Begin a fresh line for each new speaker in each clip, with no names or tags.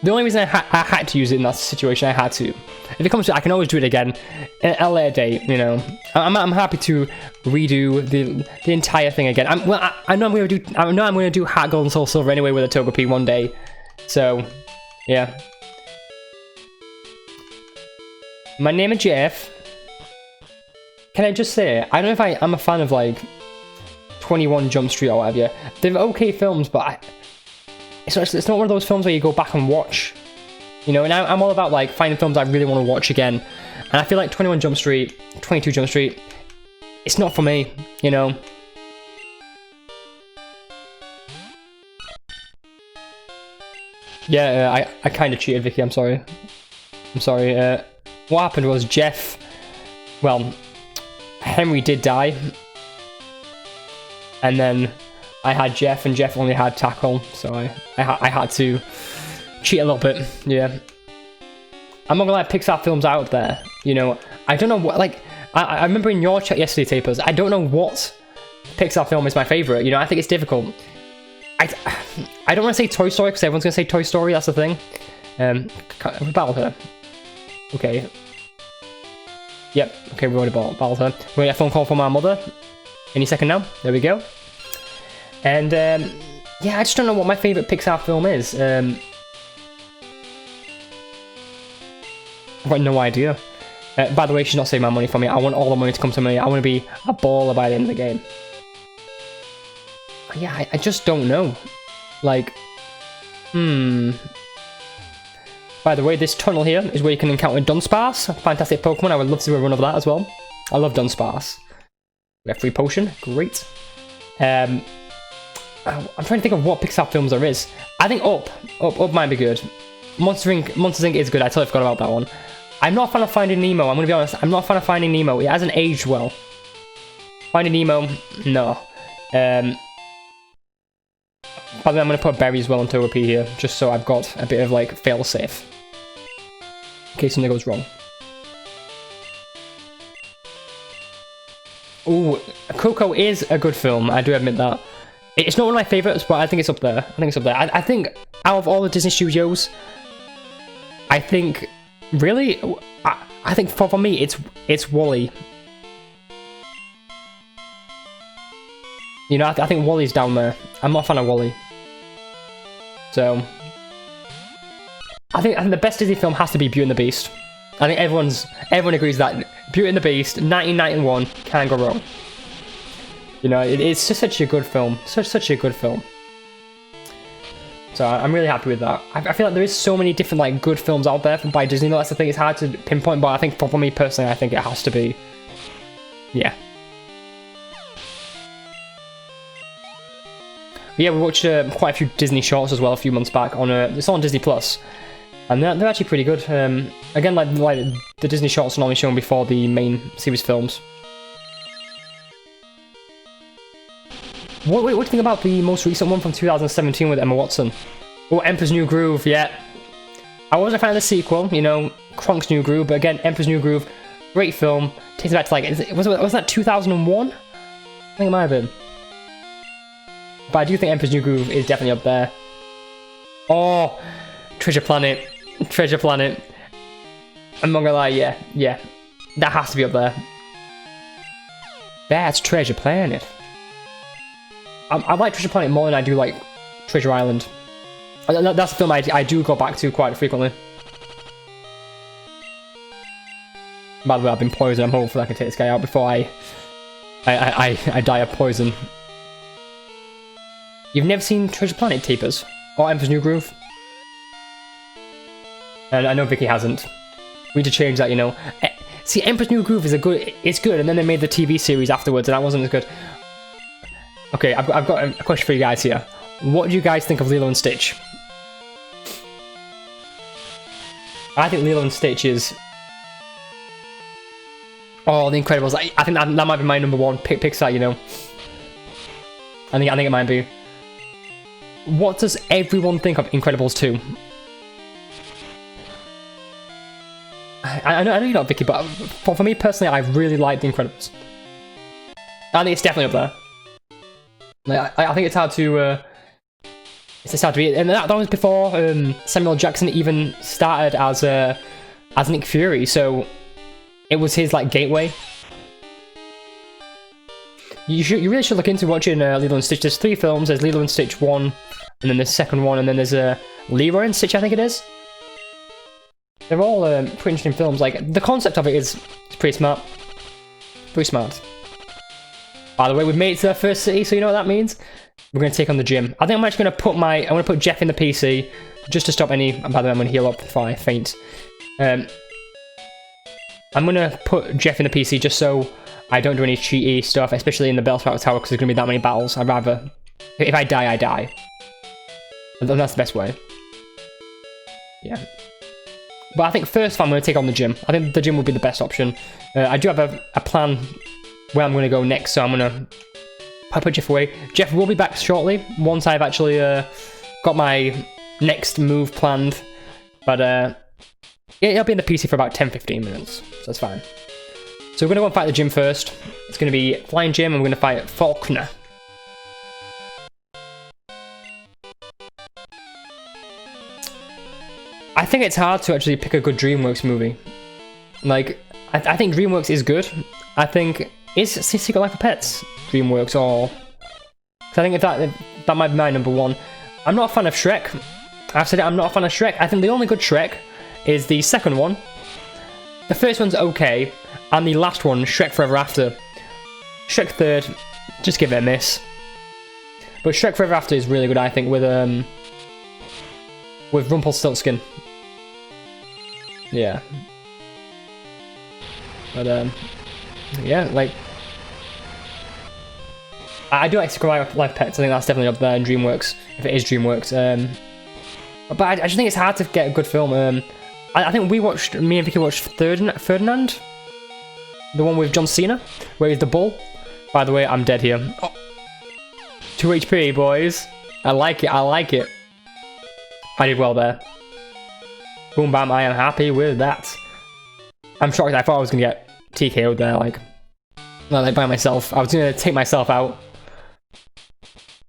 The only reason I had to use it in that situation, I had to. If it comes to it, I can always do it again at a later date, you know. I'm happy to redo the entire thing again. I know I'm gonna do Heart Gold and Soul Silver anyway with a Togepi one day. So, yeah. My name is Jeff. Can I just say, I don't know if I'm a fan of like 21 Jump Street or whatever. They're okay films, but it's not one of those films where you go back and watch, you know. And I'm all about like finding films I really want to watch again. And I feel like 21 Jump Street, 22 Jump Street, it's not for me, you know. Yeah, I kind of cheated, Vicky. I'm sorry. What happened was well, Henry did die, and then I had Jeff, and Jeff only had Tackle, so I had to cheat a little bit. Yeah, I'm not gonna lie, Pixar films out there, you know. I don't know what, like, I remember in your chat yesterday, Tapers, I don't know what Pixar film is my favorite. You know, I think it's difficult. I don't want to say Toy Story because everyone's gonna say Toy Story. That's the thing. We battled her. Okay. Yep. Okay, we already battled her. We're gonna get a phone call from our mother any second now. There we go. And yeah, I just don't know what my favorite Pixar film is. I've got no idea. By the way, she's not saving my money for me. I want all the money to come to me. I want to be a baller by the end of the game. Yeah, I just don't know. Like, By the way, this tunnel here is where you can encounter Dunsparce. Fantastic Pokemon. I would love to do a run of that as well. I love Dunsparce. We have free potion. Great. I'm trying to think of what Pixar films there is. I think Up might be good. Monster Inc. is good. I totally forgot about that one. I'm not a fan of Finding Nemo. I'm going to be honest. I'm not a fan of Finding Nemo. It hasn't aged well. Finding Nemo, no. By the way, I'm going to put Berry as well on Togepi here, just so I've got a bit of, like, fail-safe. In case something goes wrong. Ooh, Coco is a good film, I do admit that. It's not one of my favourites, but I think it's up there. I think out of all the Disney studios, I think, really, I think for me, it's WALL-E. You know, I think WALL-E's down there. I'm not a fan of WALL-E. So, I think the best Disney film has to be Beauty and the Beast. I think everyone agrees that Beauty and the Beast, 1991, can't go wrong. You know, it's just such a good film. Such a good film. So I'm really happy with that. I feel like there is so many different like good films out there by Disney. That's the thing. It's hard to pinpoint, but I think for me personally, I think it has to be. Yeah. But yeah, we watched quite a few Disney shorts as well a few months back on it's on Disney Plus, and they're actually pretty good. Again, like the Disney shorts are normally shown before the main series films. What do you think about the most recent one from 2017 with Emma Watson? Oh, Emperor's New Groove, yeah. I wasn't a fan of the sequel, you know, Kronk's New Groove, but again, Emperor's New Groove, great film. Takes it back to like, was that 2001? I think it might have been. But I do think Emperor's New Groove is definitely up there. Oh, Treasure Planet. I'm not gonna lie, yeah. That has to be up there. That's Treasure Planet. I like Treasure Planet more than I do like Treasure Island. That's a film I do go back to quite frequently. By the way, I've been poisoned. I'm hopeful I can take this guy out before I die of poison. You've never seen Treasure Planet, Tapers? Or Emperor's New Groove? And I know Vicky hasn't. We need to change that, you know. See, Emperor's New Groove is it's good, and then they made the TV series afterwards, and that wasn't as good. Okay, I've got a question for you guys here. What do you guys think of Lilo and Stitch? I think Lilo and Stitch is... Oh, The Incredibles. I think that might be my number one Pixar, you know. I think it might be. What does everyone think of Incredibles 2? I know you're not, Vicky, but for me personally, I really like The Incredibles. I think it's definitely up there. Like, I think it's hard to... It's sad to be, and that was before Samuel Jackson even started as Nick Fury, so it was his like gateway. You really should look into watching Lilo and Stitch. There's 3 films. There's Lilo and Stitch 1, and then the second one, and then there's Leroy and Stitch, I think it is. They're all pretty interesting films. Like, the concept of it is pretty smart. Pretty smart. By the way, we've made it to the first city, so you know what that means? We're going to take on the gym. I think I'm actually going to put Jeff in the PC, just to stop any... By the way, I'm going to heal up before I faint. I'm going to put Jeff in the PC just so I don't do any cheaty stuff, especially in the Bellsprout Tower, because there's going to be that many battles. I'd rather... If I die, I die. And that's the best way. Yeah. But I think first I'm going to take on the gym. I think the gym would be the best option. I do have a plan where I'm going to go next, so I'm going to put Jeff away. Jeff will be back shortly, once I've actually got my next move planned. But yeah, I'll be in the PC for about 10-15 minutes, so that's fine. So we're going to go and fight the gym first. It's going to be Flying Gym, and we're going to fight Faulkner. I think it's hard to actually pick a good DreamWorks movie. Like, I think DreamWorks is good. I think... Is Secret Life of Pets DreamWorks, or... Because I think that might be my number one. I'm not a fan of Shrek. I've said it, I'm not a fan of Shrek. I think the only good Shrek is the second one. The first one's okay. And the last one, Shrek Forever After. Shrek 3rd, just give it a miss. But Shrek Forever After is really good, I think, with Rumpelstiltskin. Yeah. But, yeah, like... I do like Secret Life Pets. I think that's definitely up there in DreamWorks, if it is DreamWorks. But I just think it's hard to get a good film. I think me and Vicky watched Ferdinand? The one with John Cena, where he's the bull. By the way, I'm dead here. Oh. 2 HP, boys. I like it, I like it. I did well there. Boom bam, I am happy with that. I'm shocked, I thought I was gonna get TKO'd there, like by myself. I was gonna take myself out.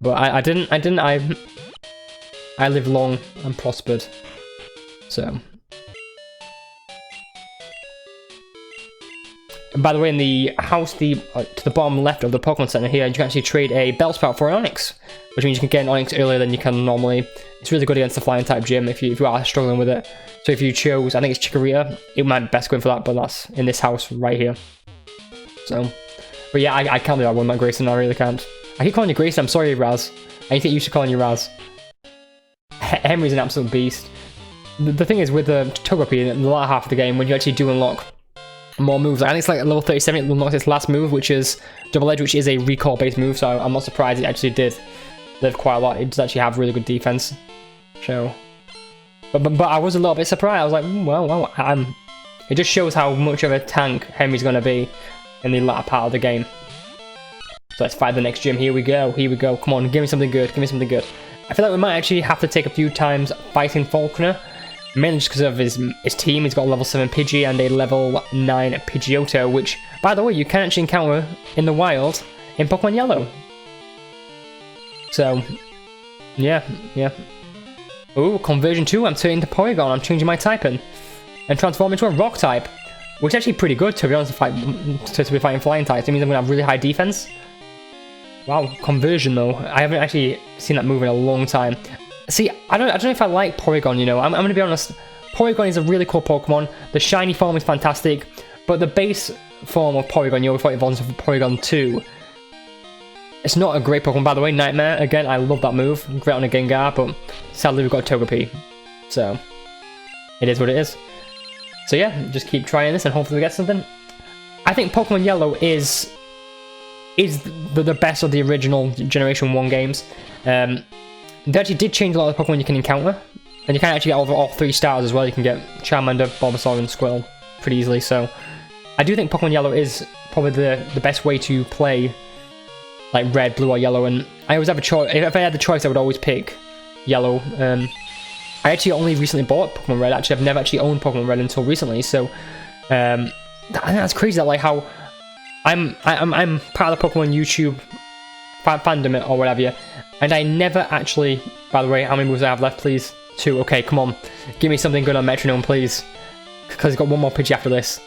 But I didn't, I lived long and prospered. So. And by the way, in the house, to the bottom left of the Pokemon Center here, you can actually trade a Bellsprout for an Onix, which means you can get an Onix earlier than you can normally. It's really good against the Flying type gym if you are struggling with it. So if you chose, I think it's Chikorita, it might be best going for that, but that's in this house right here. So, but yeah, I can't do that one, Matt Grayson, I really can't. I keep calling you Grayson, I'm sorry, Raz. I need to get used to calling you Raz. Henry's an absolute beast. The thing is, with the Togepi, in the latter half of the game, when you actually do unlock more moves, I think it's like at level 37 it unlocks its last move, which is Double Edge, which is a recall based move, so I'm not surprised it actually did live quite a lot. It does actually have really good defense. So, but I was a little bit surprised. I was like, well, it just shows how much of a tank Henry's going to be in the latter part of the game. So let's fight the next gym. Here we go, come on, give me something good, I feel like we might actually have to take a few times fighting Faulkner, mainly just because of his team. He's got a level 7 Pidgey and a level 9 Pidgeotto, which, by the way, you can actually encounter in the wild in Pokemon Yellow. So, yeah. Ooh, conversion 2, I'm turning to Porygon, I'm changing my typing. And transform into a rock type, which is actually pretty good, to be honest, to be fighting flying types. It means I'm going to have really high defense. Wow, conversion though. I haven't actually seen that move in a long time. See, I don't know if I like Porygon, you know. I'm going to be honest. Porygon is a really cool Pokemon. The shiny form is fantastic, but the base form of Porygon, before it evolves into Porygon 2, it's not a great Pokemon. By the way, Nightmare, again, I love that move. Great on a Gengar, but sadly we've got Togepi. So, it is what it is. So yeah, just keep trying this and hopefully we get something. I think Pokemon Yellow is the best of the original Generation 1 games. They actually did change a lot of the Pokemon you can encounter. And you can actually get over all 3 stars as well. You can get Charmander, Bulbasaur, and Squirtle pretty easily. So I do think Pokemon Yellow is probably the best way to play like Red, Blue, or Yellow. And I always have a choice. If I had the choice, I would always pick Yellow. I actually only recently bought Pokemon Red. Actually, I've never actually owned Pokemon Red until recently. So that's crazy. That like how I'm part of the Pokemon YouTube fandom or whatever, and I never actually By the way, how many moves do I have left, please? 2. Okay, come on. Give me something good on Metronome, please. Because I've got one more Pidgey after this.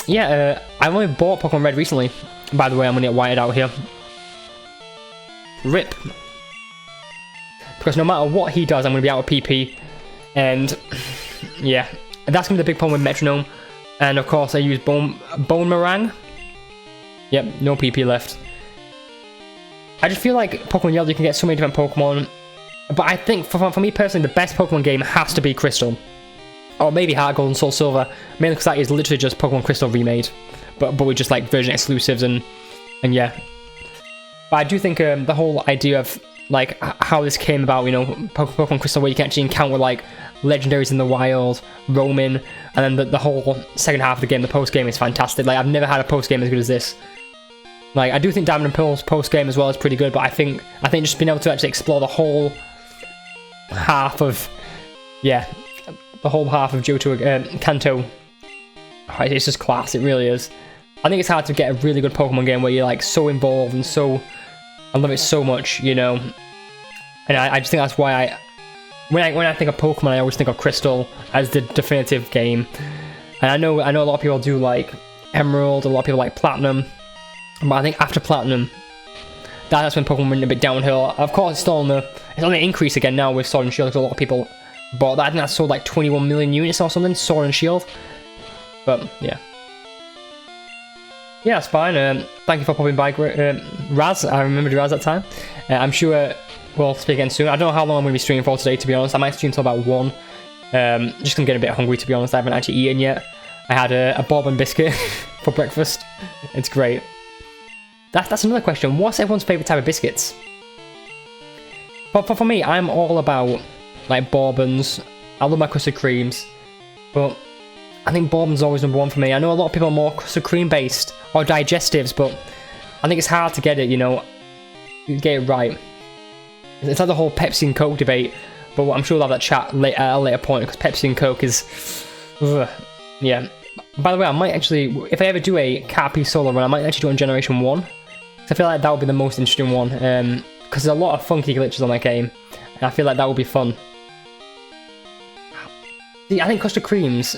Yeah, I've only bought Pokemon Red recently. By the way, I'm going to get whited out here. RIP. Because no matter what he does, I'm going to be out of PP. And, yeah. That's going to be the big problem with Metronome. And, of course, I use Bone Meringue. Yep, no PP left. I just feel like Pokemon Yellow, you can get so many different Pokemon. But I think, for me personally, the best Pokemon game has to be Crystal. Or maybe Heart Gold and Soul Silver. Mainly because that is literally just Pokemon Crystal remade. But with just like version exclusives and yeah. But I do think the whole idea of like how this came about, you know, Pokemon Crystal, where you can actually encounter like legendaries in the wild, roaming, and then the whole second half of the game, the post game, is fantastic. Like I've never had a post game as good as this. Like I do think Diamond and Pearl's post game as well is pretty good, but I think just being able to actually explore the whole half of the whole half of Johto Kanto, it's just class. It really is. I think it's hard to get a really good Pokemon game where you're like so involved and so, I love it so much, you know. And I just think that's why when I think of Pokemon, I always think of Crystal as the definitive game. And I know a lot of people do like Emerald, a lot of people like Platinum, but I think after Platinum, that's when Pokemon went a bit downhill. Of course, it's on the increase again now with Sword and Shield, because a lot of people bought that. I think that sold like 21 million units or something, Sword and Shield. But yeah. Yeah, that's fine. Thank you for popping by, Raz. I remembered Raz that time. I'm sure we'll speak again soon. I don't know how long I'm going to be streaming for today, to be honest. I might stream until about 1. Just going to get a bit hungry, to be honest. I haven't actually eaten yet. I had a bourbon biscuit for breakfast. It's great. That's another question. What's everyone's favourite type of biscuits? For me, I'm all about like bourbons. I love my custard creams. But I think bourbon's always number 1 for me. I know a lot of people are more custard cream based or digestives, but I think it's hard to get it, you know, get it right. It's like the whole Pepsi and Coke debate, but I'm sure we'll have that chat at a later point, because Pepsi and Coke is, yeah. By the way, I might actually, if I ever do a Caterpie solo run, I might actually do it on Generation 1. I feel like that would be the most interesting one, because there's a lot of funky glitches on that game, and I feel like that would be fun. See, I think custard creams,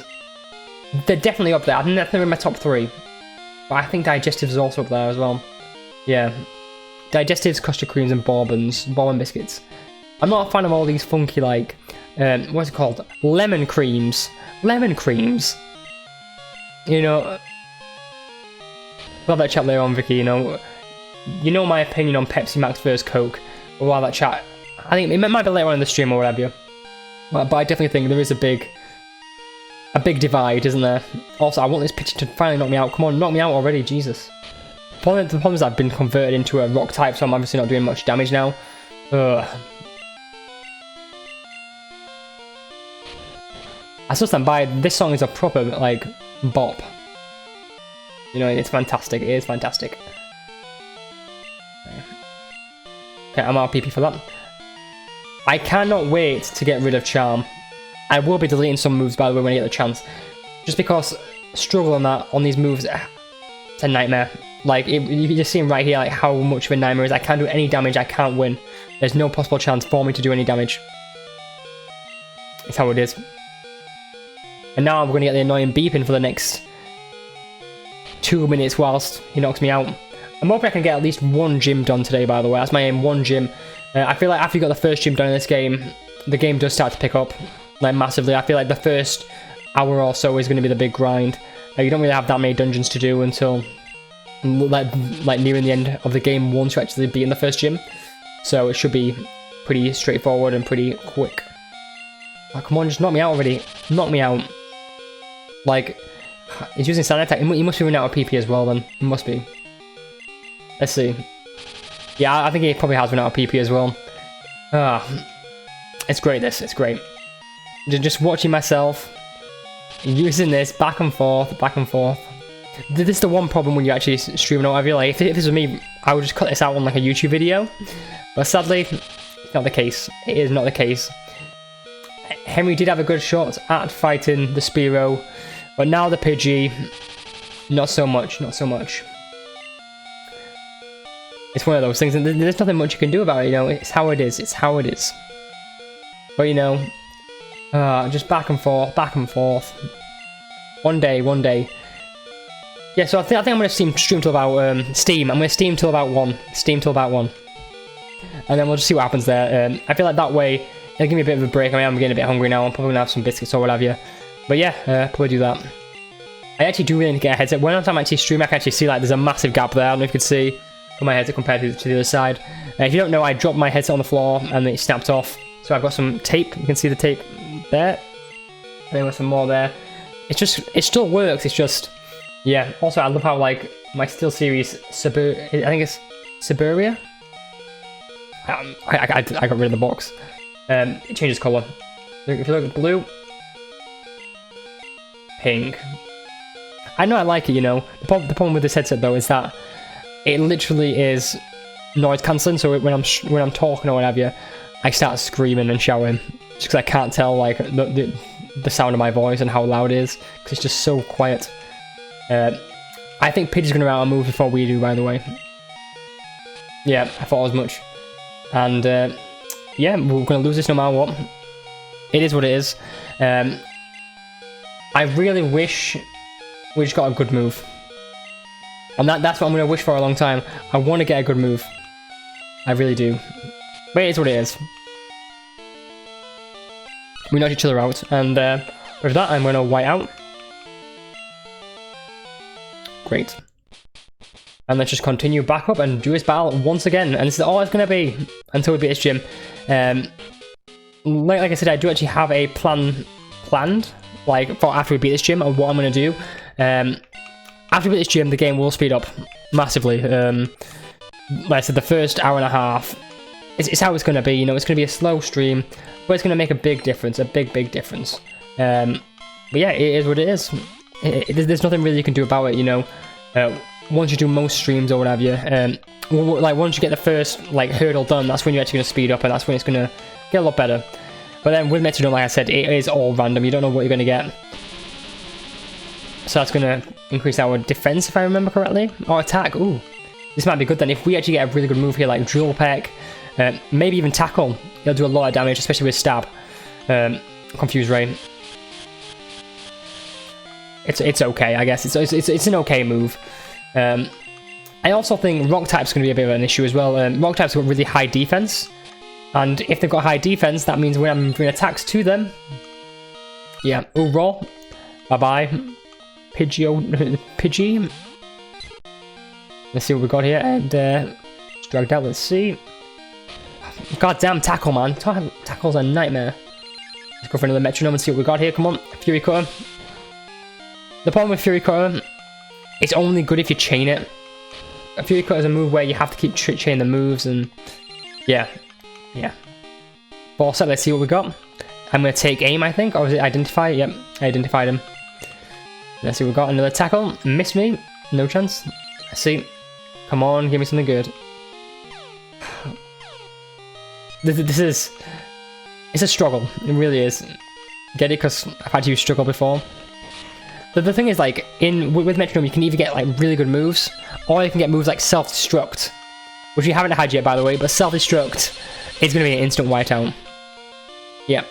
they're definitely up there. I think they're in my top 3. But I think digestives is also up there as well. Yeah. Digestives, custard creams, and bourbon biscuits. I'm not a fan of all these funky, like, what's it called? Lemon creams. Lemon creams. You know, we'll have that chat later on, Vicky, you know my opinion on Pepsi Max versus Coke. We'll have that chat. I think it might be later on in the stream or whatever. But I definitely think there is a big divide, isn't there? Also, I want this pitcher to finally knock me out. Come on, knock me out already, Jesus. The problem is I've been converted into a rock type, so I'm obviously not doing much damage now. Ugh. I still stand by, this song is a proper, like, bop. You know, it's fantastic. It is fantastic. Okay, I'm out of PP for that. I cannot wait to get rid of Charm. I will be deleting some moves, by the way, when I get the chance. Just because struggle on these moves, it's a nightmare. Like, you're just seeing right here like how much of a nightmare it is. I can't do any damage, I can't win. There's no possible chance for me to do any damage. It's how it is. And now I'm going to get the annoying beeping for the next 2 minutes whilst he knocks me out. I'm hoping I can get at least 1 gym done today, by the way. That's my aim, 1 gym. I feel like after you got the first gym done in this game, the game does start to pick up, like, massively. I feel like the first hour or so is going to be the big grind. You don't really have that many dungeons to do until like nearing the end of the game once you actually beat in the first gym. So it should be pretty straightforward and pretty quick. Oh, come on, just knock me out already. Knock me out. Like, he's using Sand Attack. He must be running out of PP as well then. He must be. Let's see. Yeah, I think he probably has run out of PP as well. It's great, this. It's great. Just watching myself, using this back and forth, back and forth. This is the one problem when you're actually streaming or whatever. Like, if this was me, I would just cut this out on like a YouTube video. But sadly, it's not the case. It is not the case. Henry did have a good shot at fighting the Spearow, but now the Pidgey, not so much, not so much. It's one of those things, and there's nothing much you can do about it, you know. It's how it is. It's how it is. But, you know, just back and forth, back and forth. One day. Yeah, so I think I'm going to stream till about, Steam. I'm going to Steam till about 1. And then we'll just see what happens there. I feel like that way, it'll give me a bit of a break. I mean, I'm getting a bit hungry now. I'm probably going to have some biscuits or what have you. But yeah, probably do that. I actually do really need to get a headset. When I'm actually streaming, I can actually see, like, there's a massive gap there. I don't know if you can see my headset compared to the other side. If you don't know, I dropped my headset on the floor and it snapped off. So I've got some tape. You can see the tape there. And then with some more there. It's just, it still works. It's just, yeah. Also, I love how, like, my SteelSeries I think it's Siberia. I got rid of the box. It changes colour. If you look at blue, pink. I know I like it, you know. The problem with this headset though is that it literally is noise cancelling. So when I'm talking or whatever, I start screaming and shouting just because I can't tell like the sound of my voice and how loud it is because it's just so quiet. I think Pidgey's gonna run out of moves before we do, by the way. Yeah, I thought as much. And yeah, we're gonna lose this no matter what. It is what it is. I really wish we just got a good move. And that's what I'm gonna wish for a long time. I want to get a good move. I really do. But it is what it is. We knocked each other out. And with that, I'm gonna white out. Great. And let's just continue back up and do this battle once again. And this is all it's going to be until we beat this gym. Like I said, I do actually have a planned, like, for after we beat this gym and what I'm going to do. After we beat this gym, the game will speed up massively. Like I said, the first hour and a half, it's how it's going to be. You know, it's going to be a slow stream, but it's going to make a big difference, a big difference. But yeah, it is what it is. There's nothing really you can do about it, you know. Once you do most streams or whatever, like once you get the first like hurdle done, that's when you're actually going to speed up, and that's when it's going to get a lot better. But then with Metrodome, like I said, it is all random. You don't know what you're going to get. So that's going to increase our defense, if I remember correctly, or attack. Ooh, this might be good then. If we actually get a really good move here, like Drill Peck, maybe even Tackle, it'll do a lot of damage, especially with Stab. Confuse Ray. It's okay, I guess. It's an okay move. I also think Rock type's going to be a bit of an issue as well. Rock type's got really high defense, and if they've got high defense, that means when I'm doing attacks to them, yeah. Ooh, raw. Bye bye, Pidgey. Let's see what we got here, and it's dragged out. Let's see. Goddamn Tackle, man! Tackle's a nightmare. Let's go for another Metronome and see what we got here. Come on, Fury Cutter. The problem with Fury Cutter, it's only good if you chain it. A Fury Cutter is a move where you have to keep chaining the moves, and yeah. Ball set, let's see what we got. I'm going to take aim, I think, or was it identify? Yep, I identified him. Let's see what we got. Another tackle. Miss me. No chance. Let's see. Come on, give me something good. This is... It's a struggle. It really is. Get it? Because I've had to use struggle before. The thing is, like, with Metronome, you can either get, like, really good moves, or you can get moves like Self-Destruct, which you haven't had yet, by the way, but Self-Destruct is going to be an instant whiteout. Yeah.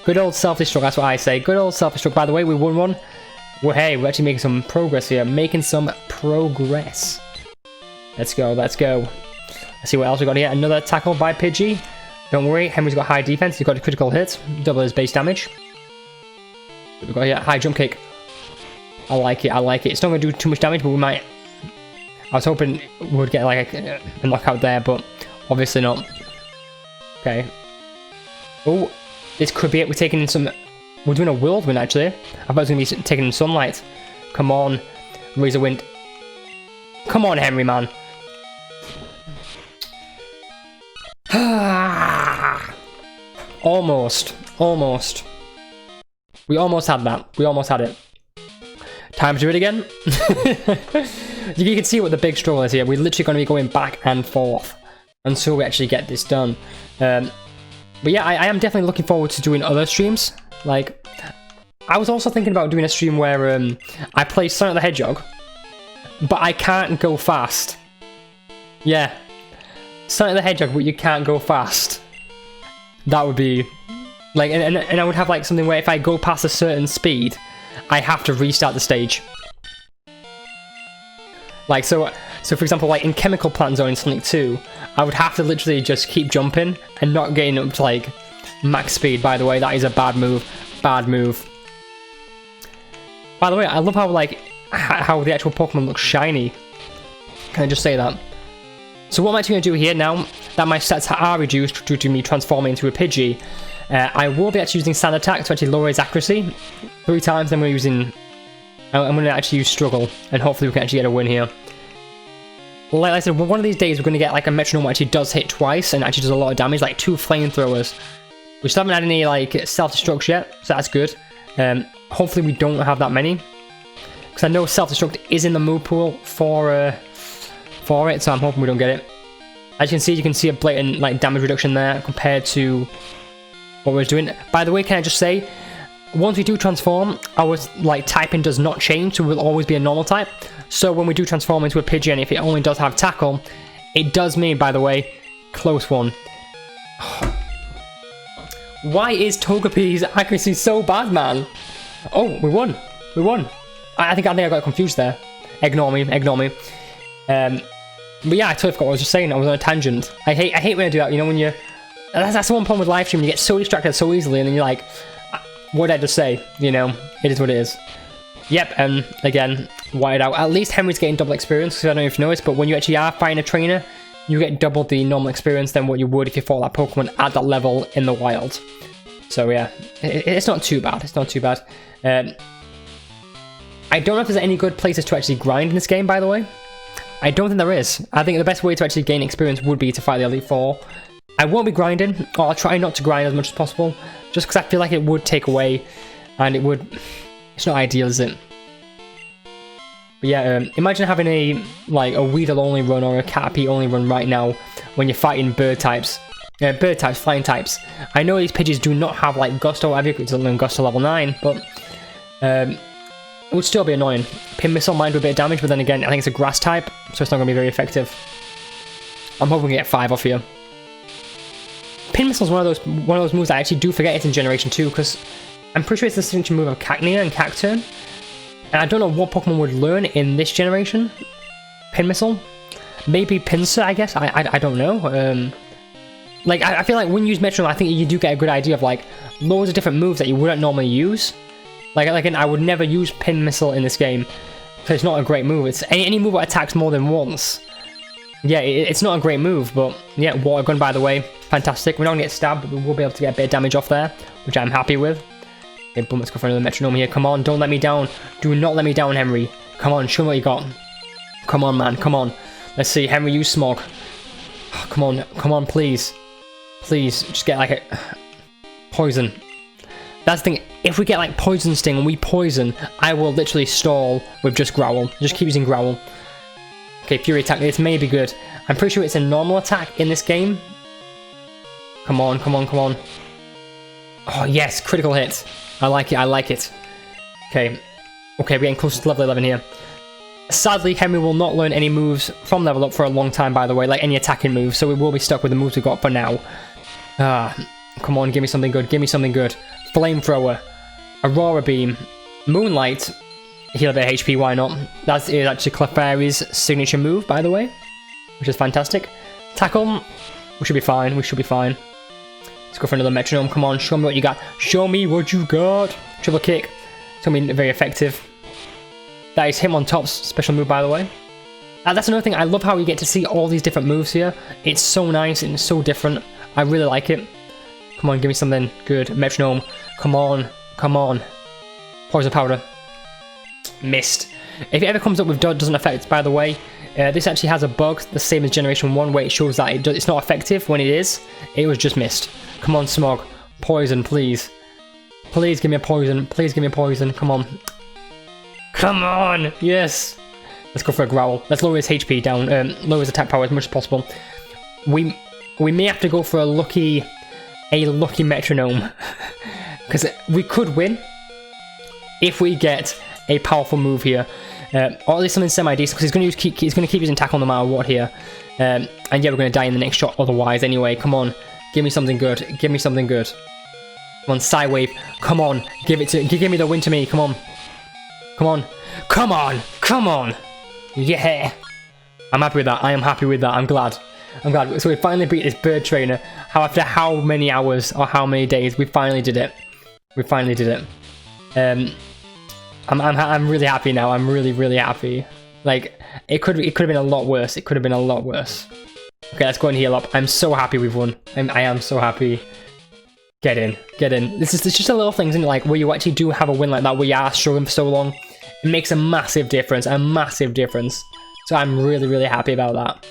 Good old Self-Destruct, that's what I say. Good old Self-Destruct. By the way, we won one. Well, hey, we're actually making some progress here. Making some progress. Let's go, let's go. Let's see what else we got here. Another tackle by Pidgey. Don't worry, Henry's got high defense. He's got a critical hit. Double his base damage. We've got here, high jump kick. I like it, I like it. It's not going to do too much damage, but we might... I was hoping we would get like a knockout there, but obviously not. Okay. Oh, this could be it. We're taking in some... We're doing a whirlwind, actually. I thought it was going to be taking in sunlight. Come on, Razor Wind. Come on, Henry, man. Almost. We almost had that. We almost had it. Time to do it again. You can see what the big struggle is here. We're literally going to be going back and forth until we actually get this done. But yeah, I am definitely looking forward to doing other streams. Like, I was also thinking about doing a stream where I play Sonic the Hedgehog, but I can't go fast. Yeah. Sonic the Hedgehog, but you can't go fast. That would be... like, and I would have like something where if I go past a certain speed, I have to restart the stage. Like, so for example, like in Chemical Plant Zone in Sonic 2, I would have to literally just keep jumping and not getting up to like max speed. By the way, that is a bad move. Bad move. By the way, I love how like how the actual Pokemon looks shiny. Can I just say that? So what I'm actually going to do here now that my stats are reduced due to me transforming into a Pidgey, I will be actually using Sand Attack to actually lower his accuracy 3 times. Then I'm going to actually use Struggle, and hopefully we can actually get a win here. Like I said, one of these days we're going to get like a Metronome that actually does hit twice and actually does a lot of damage, like 2 flamethrowers. We still haven't had any like self-destruct yet, so that's good. Hopefully we don't have that many, because I know self-destruct is in the move pool for it, so I'm hoping we don't get it. As you can see a blatant like damage reduction there compared to what we're doing. By the way, can I just say, once we do transform, our like typing does not change, so we'll always be a normal type. So when we do transform into a Pidgey, and if it only does have Tackle, it does mean, by the way, close one. Why is Togepi's accuracy so bad, man? Oh, we won. We won. I think I got confused there. Ignore me. Ignore me. But yeah, I totally forgot what I was just saying. I was on a tangent. I hate when I do that. You know, when you... That's the one problem with live stream. You get so distracted so easily, and then you're like, what did I just say? You know, it is what it is. Yep, and again, wired out. At least Henry's getting double experience, because I don't know if you noticed, but when you actually are fighting a trainer, you get double the normal experience than what you would if you fought that Pokemon at that level in the wild. So yeah, it's not too bad. It's not too bad. I don't know if there's any good places to actually grind in this game, by the way. I don't think there is. I think the best way to actually gain experience would be to fight the Elite Four. I won't be grinding, or I'll try not to grind as much as possible, just because I feel like it would take away, and it would... It's not ideal, is it? But yeah, imagine having a Weedle only run or a Caterpie only run right now when you're fighting bird types. Flying types. I know these Pidgeys do not have like Gusto, whatever, it's only Gusto level 9, but it would still be annoying. Pin Missile might do a bit of damage, but then again, I think it's a grass type, so it's not going to be very effective. I'm hoping we get 5 off here. Pin Missile is one of those moves I actually do forget it's in Generation 2, because I'm pretty sure it's the signature move of Cacnea and Cacturn. And I don't know what Pokemon would learn in this generation. Pin Missile? Maybe Pinsir, I guess? I don't know. Like, I feel like when you use Metronome, I think you do get a good idea of, like, loads of different moves that you wouldn't normally use. Like I would never use Pin Missile in this game, because it's not a great move. It's any move that attacks more than once. Yeah, it's not a great move, but yeah, Water Gun, by the way, fantastic. We're not going to get stabbed, but we will be able to get a bit of damage off there, which I'm happy with. Okay, boom, let's go for another Metronome here. Come on, don't let me down. Do not let me down, Henry. Come on, show me what you got. Come on, man, come on. Let's see, Henry, use Smog. Come on, please. Please, just get like a... Poison. That's the thing, if we get like Poison Sting and we poison, I will literally stall with just Growl. Just keep using Growl. Okay, Fury Attack, this may be good. I'm pretty sure it's a normal attack in this game. Come on, come on, come on. Oh yes, critical hit. I like it, I like it. Okay, we're getting close to level 11 here. Sadly, Henry will not learn any moves from level up for a long time, by the way, like any attacking moves, so we will be stuck with the moves we got for now. Come on, give me something good, give me something good. Flamethrower, Aurora Beam, Moonlight, heal a bit of HP, why not? That is actually Clefairy's signature move, by the way, which is fantastic. Tackle, we should be fine, we should be fine. Let's go for another Metronome, come on, show me what you got. Show me what you got. Triple Kick, it's going to be very effective. That is Hitmontop's special move, by the way. That's another thing, I love how we get to see all these different moves here. It's so nice and so different. I really like it. Come on, give me something good. Metronome, come on, come on. Poison Powder. Missed. If it ever comes up with doesn't affect, by the way, this actually has a bug, the same as Generation 1, where it shows that it's not effective when it is. It was just missed. Come on, Smog. Poison, please. Please give me a poison. Please give me a poison. Come on. Come on! Yes! Let's go for a Growl. Let's lower his HP down, lower his attack power as much as possible. We may have to go for a lucky Metronome. Because we could win if we get a powerful move here. Or at least something semi-decent, because he's going to keep using Tackle no matter what here. And yeah, we're going to die in the next shot otherwise anyway. Come on. Give me something good. Give me something good. Come on, Psywave. Come on. Give me the win to me. Come on. Come on. Come on. Come on. Yeah. I'm happy with that. I am happy with that. I'm glad. I'm glad. So we finally beat this bird trainer. After how many hours or how many days, we finally did it. We finally did it. I'm really happy now. I'm really happy. Like, it could have been a lot worse. It could have been a lot worse. Okay, let's go and heal up. I'm so happy we've won. I am so happy. Get in. Get in. This is just a little thing, isn't it? Like, where you actually do have a win like that, where you are struggling for so long. It makes a massive difference. A massive difference. So I'm really happy about that.